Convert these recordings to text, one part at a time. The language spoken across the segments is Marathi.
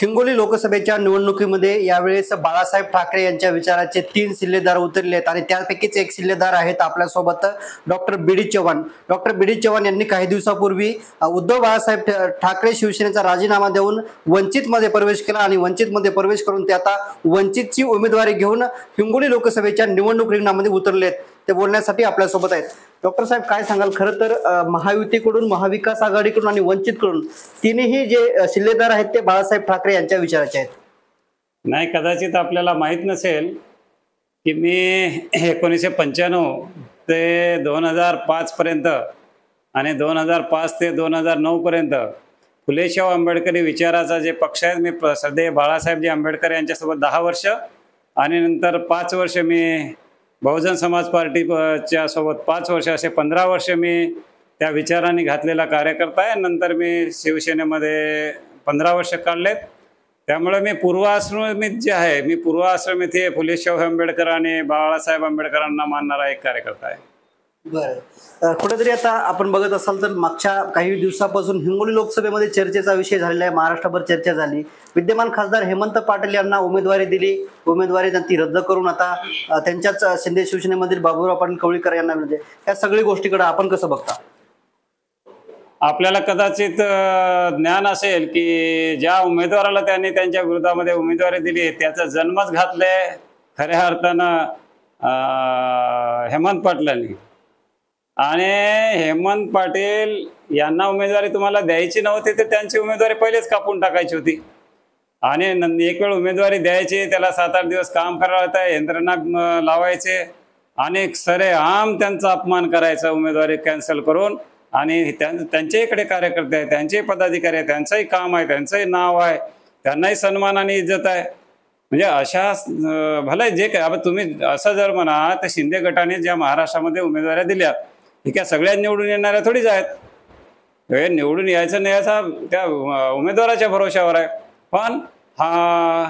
हिंगोली लोकसभेच्या निवडणुकीमध्ये यावेळेस बाळासाहेब ठाकरे यांच्या विचाराचे 3 शिल्लेदार उतरले आहेत आणि त्यापैकीच एक शिल्लेदार आहेत आपल्यासोबत doctor BD. Chavan. Doctor BD. Chavan यांनी काही दिवसापूर्वी उद्धव बाळासाहेब ठाकरे शिवसेनेचा राजीनामा देऊन वंचितमध्ये प्रवेश केला आणि वंचितमध्ये प्रवेश करून ते आता वंचितची उमेदवारी घेऊन हिंगोली लोकसभेच्या निवडणूक रिंगणामध्ये उतरले आहेत. ते बोलण्यासाठी आपल्यासोबत आहेत. डॉक्टर साहेब, काय सांगाल? खरं तर महायुतीकडून, महाविकास आघाडीकडून आणि वंचितकडून तिन्ही जे शिल्लेदार आहेत ते बाळासाहेब ठाकरे यांच्या विचाराचे आहेत. नाही, कदाचित आपल्याला माहीत नसेल की मी 1995 ते 2005 पर्यंत आणि 2005 ते 2009 पर्यंत फुलेशाह आंबेडकरी विचाराचा जे पक्ष आहे, मी सध्या बाळासाहेबजी आंबेडकर यांच्यासोबत 10 वर्ष आणि नंतर 5 वर्ष मी बहुजन समाज पार्टीच्या सोबत 5 वर्ष, असे 15 वर्ष मी त्या विचारांनी घातलेला कार्यकर्ता आहे. नंतर मी शिवसेनेमध्ये 15 वर्ष काढलेत. त्यामुळे मी पूर्वाश्रमीत जे आहे, मी पूर्वाश्रमीत हे फुलेशाह आंबेडकर आणि बाळासाहेब आंबेडकरांना मानणारा एक कार्यकर्ता आहे. बरं, कुठेतरी आता आपण बघत असाल तर मागच्या काही दिवसापासून हिंगोली लोकसभेमध्ये चर्चेचा विषय झालेला आहे. महाराष्ट्रभर चर्चा झाली. विद्यमान खासदार हेमंत पाटील यांना उमेदवारी दिली. उमेदवारी ती रद्द करून आता त्यांच्याच शिंदे शिवसेनेमधील बाबूराव पाटील कवळीकर यांना मिळते. या सगळी गोष्टीकडे आपण कसं बघता? आपल्याला कदाचित ज्ञान असेल की ज्या उमेदवाराला त्यांनी त्यांच्या विरोधामध्ये उमेदवारी दिली त्याचा जन्मच घातले खऱ्या अर्थानं हेमंत पाटलांनी. आणि हेमंत पाटील यांना उमेदवारी तुम्हाला द्यायची नव्हती तर त्यांची उमेदवारी पहिलेच कापून टाकायची होती. आणि एक वेळ उमेदवारी द्यायची, त्याला 7-8 दिवस काम करायला होतं, यंत्रणा लावायचे आणि सरेआम त्यांचा अपमान करायचा उमेदवारी कॅन्सल करून. आणि त्यांच्या इकडे कार्यकर्ते आहेत, त्यांचे पदाधिकारी आहेत, त्यांचंही काम आहे, त्यांचंही नाव आहे, त्यांनाही सन्मान आणि इज्जत आहे. म्हणजे अशा भले जे काय, आता तुम्ही असं जर म्हणा तर शिंदे गटाने ज्या महाराष्ट्रामध्ये उमेदवाऱ्या दिल्या हे काय सगळ्या निवडून येणाऱ्या थोडीच आहेत. हे निवडून यायचं नाही याचा त्या उमेदवाराच्या भरोशावर आहे. पण हा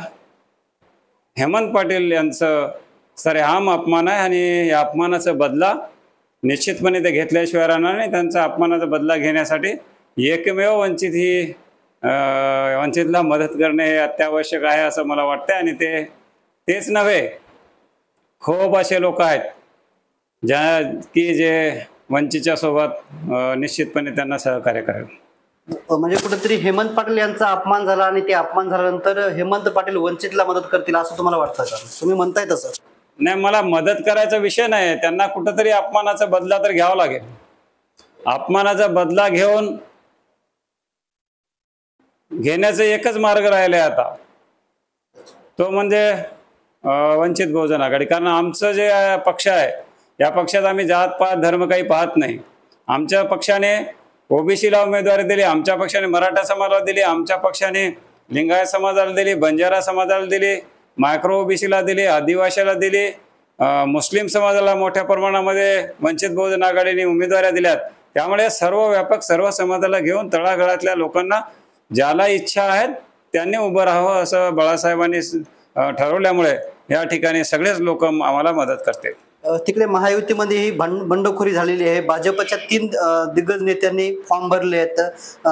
हेमंत पाटील यांचं सरेआम अपमान आहे आणि या अपमानाचा बदला निश्चितपणे ते घेतल्याशिवाय राहणार नाही. त्यांचा अपमानाचा बदला घेण्यासाठी एकमेव वंचितला मदत करणे हे अत्यावश्यक आहे असं मला वाटतं. आणि तेच नव्हे, खूप असे लोक आहेत जे वंचितच्या सोबत निश्चितपणे त्यांना सहकार्य करेल. म्हणजे कुठेतरी हेमंत पाटील यांचा अपमान झाला आणि ते अपमान झाल्यानंतर हेमंत पाटील वंचितला मदत करतील असं तुम्हाला वाटतं का? तुम्ही म्हणताय तसं? नाही, मला मदत करायचा विषय नाही. त्यांना कुठंतरी अपमानाचा बदला तर घ्यावा लागेल. अपमानाचा बदला घेण्याचा एकच मार्ग राहिलाय आता, तो म्हणजे वंचित बहुजन आघाडी. कारण आमचं जे पक्ष आहे या पक्षात आम्ही जात पात धर्म काही पाहत नाही. आमच्या पक्षाने ओबीसीला उमेदवारी दिली, आमच्या पक्षाने मराठा समाजाला दिली, आमच्या पक्षाने लिंगायत समाजाला दिली, बंजारा समाजाला दिली, मायक्रो ओबीसीला दिली, आदिवासीला दिली, मुस्लिम समाजाला मोठ्या प्रमाणामध्ये वंचित बहुजन आघाडीने उमेदवाऱ्या दिल्यात. त्यामुळे सर्व व्यापक सर्व समाजाला घेऊन तळागाळातल्या लोकांना ज्याला इच्छा आहेत त्यांनी उभं राहावं असं बाळासाहेबांनी ठरवल्यामुळे या ठिकाणी सगळेच लोक आम्हाला मदत करतील. तिकडे महायुतीमध्ये ही बंडखोरी झालेली आहे. भाजपच्या 3 दिग्गज नेत्यांनी फॉर्म भरले आहेत.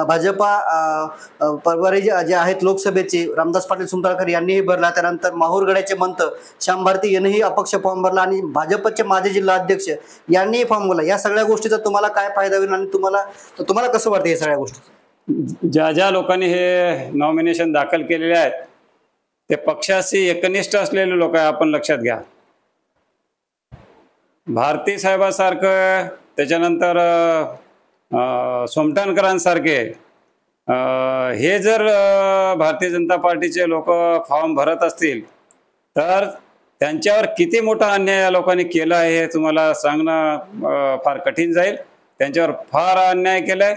भाजपा परवारी जे आहेत लोकसभेचे रामदास पाटील सुंताळकर यांनीही भरला. त्यानंतर माहूरगडाचे मंत श्याम भारती यांनीही अपक्ष फॉर्म भरला आणि भाजपचे माजी जिल्हा अध्यक्ष यांनीही फॉर्म भरला. या सगळ्या गोष्टीचा तुम्हाला काय फायदा होईल आणि तुम्हाला कसं वाटतं या सगळ्या गोष्टी? ज्या लोकांनी हे नॉमिनेशन दाखल केलेले आहेत ते पक्षाशी एकनिष्ठ असलेले लोक आहे. आपण लक्षात घ्या, भारती साहेबासारखं, त्याच्यानंतर सोमटणकरांसारखे हे जर भारतीय जनता पार्टीचे लोक फॉर्म भरत असतील तर त्यांच्यावर किती मोठा अन्याय या लोकांनी केला आहे हे तुम्हाला सांगणं फार कठीण जाईल. त्यांच्यावर फार अन्याय केलाय.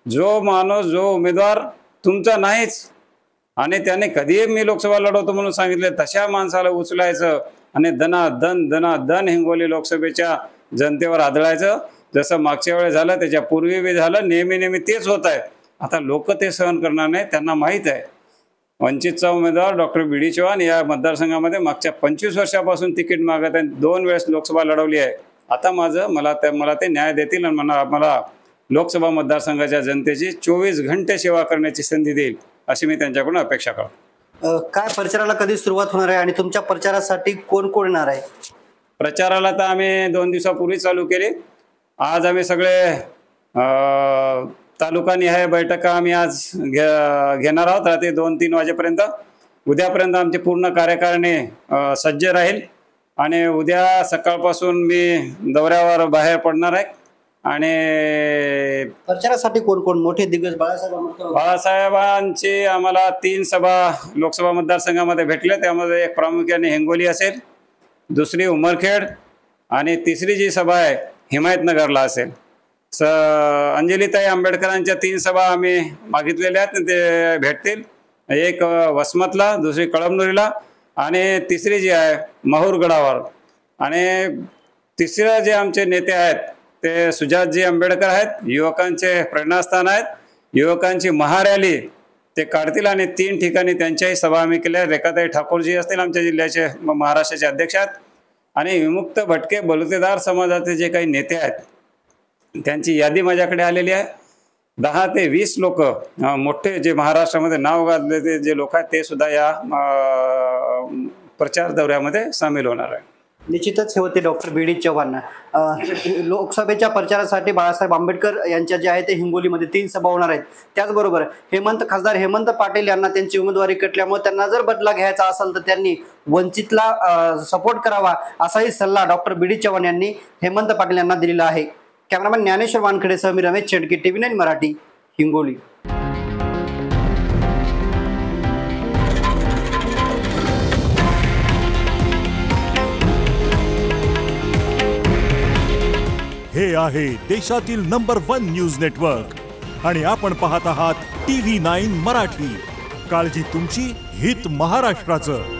जो माणूस, जो उमेदवार तुमचा नाहीच आणि त्याने कधीही मी लोकसभा लढवतो म्हणून सांगितले तशा माणसाला उचलायचं आणि दनादन हिंगोली लोकसभेच्या जनतेवर आदळायचं. जसं मागच्या वेळेस झालं, त्याच्या पूर्वी बी झालं, नेहमी तेच होत आहे. आता लोक ते सहन करणार नाही. त्यांना माहीत आहे वंचितचा उमेदवार डॉक्टर बी.डी. चव्हाण या मतदारसंघामध्ये मागच्या 25 वर्षापासून तिकीट मागत आहे. 2 वेळेस लोकसभा लढवली आहे. आता मला ते न्याय देतील आणि मला लोकसभा मतदारसंघाच्या जनतेची 24 घंटे सेवा करण्याची संधी देईल अशी मी त्यांच्याकडून अपेक्षा करतो. काय प्रचाराला कधी सुरुवात होणार आहे आणि तुमच्या प्रचारासाठी कोण कोण येणार आहे? प्रचाराला तर आम्ही 2 दिवसापूर्वी चालू केले. आज आम्ही सगळे तालुकानिहाय बैठका आम्ही आज घेणार आहोत रात्री 2-3 वाजेपर्यंत. उद्यापर्यंत आमची पूर्ण कार्यकारिणी सज्ज राहील आणि उद्या सकाळपासून मी दौऱ्यावर बाहेर पडणार आहे. आणि प्रचारासाठी कोण कोण मोठे दिग्गज? बाळासाहेबांची आम्हाला 3 सभा लोकसभा मतदारसंघामध्ये भेटले. त्यामध्ये एक प्रामुख्याने हिंगोली असेल, दुसरी उमरखेड आणि तिसरी जी सभा आहे हिमायतनगरला असेल. अंजलीताई आंबेडकरांच्या 3 सभा आम्ही मागितलेल्या आहेत, ते भेटतील. एक वसमतला, दुसरी कळमनुरीला आणि तिसरी जी आहे माहूरगडावर. आणि तिसरे जे आमचे नेते आहेत ते सुजातजी आंबेडकर आहेत. युवकांचे प्रेरणास्थान आहेत. युवकांची महारॅली ते काढतील आणि 3 ठिकाणी त्यांच्याही सभा आम्ही केल्या. रेखाताई ठाकूरजी असतील आमच्या जिल्ह्याचे महाराष्ट्राचे अध्यक्ष आहेत. आणि विमुक्त भटके बलुतेदार समाजाचे जे काही नेते आहेत त्यांची यादी माझ्याकडे आलेली आहे. 10 ते 20 लोक मोठे जे महाराष्ट्रामध्ये नाव गाजलेले जे लोक आहेत ते सुद्धा या प्रचार दौऱ्यामध्ये सामील होणार आहे. निश्चितच हे होते डॉक्टर बी डी चव्हाण. लोकसभेच्या प्रचारासाठी बाळासाहेब आंबेडकर यांच्या जे आहे ते हिंगोलीमध्ये 3 सभा होणार आहेत. त्याचबरोबर खासदार हेमंत पाटील यांना त्यांची उमेदवारी कटल्यामुळे त्यांना जर बदला घ्यायचा असेल तर त्यांनी वंचितला सपोर्ट करावा असाही सल्ला डॉक्टर बी डी चव्हाण यांनी हेमंत पाटील यांना दिलेला आहे. कॅमेरामॅन ज्ञानेश्वर वानखेडेसह मी रमेश चेडके, TV9 मराठी, हिंगोली. हे आहे देशातील नंबर 1 न्यूज नेटवर्क आणि आपण पाहत आहात TV9 मराठी. काळजी तुमची, हित महाराष्ट्राचं.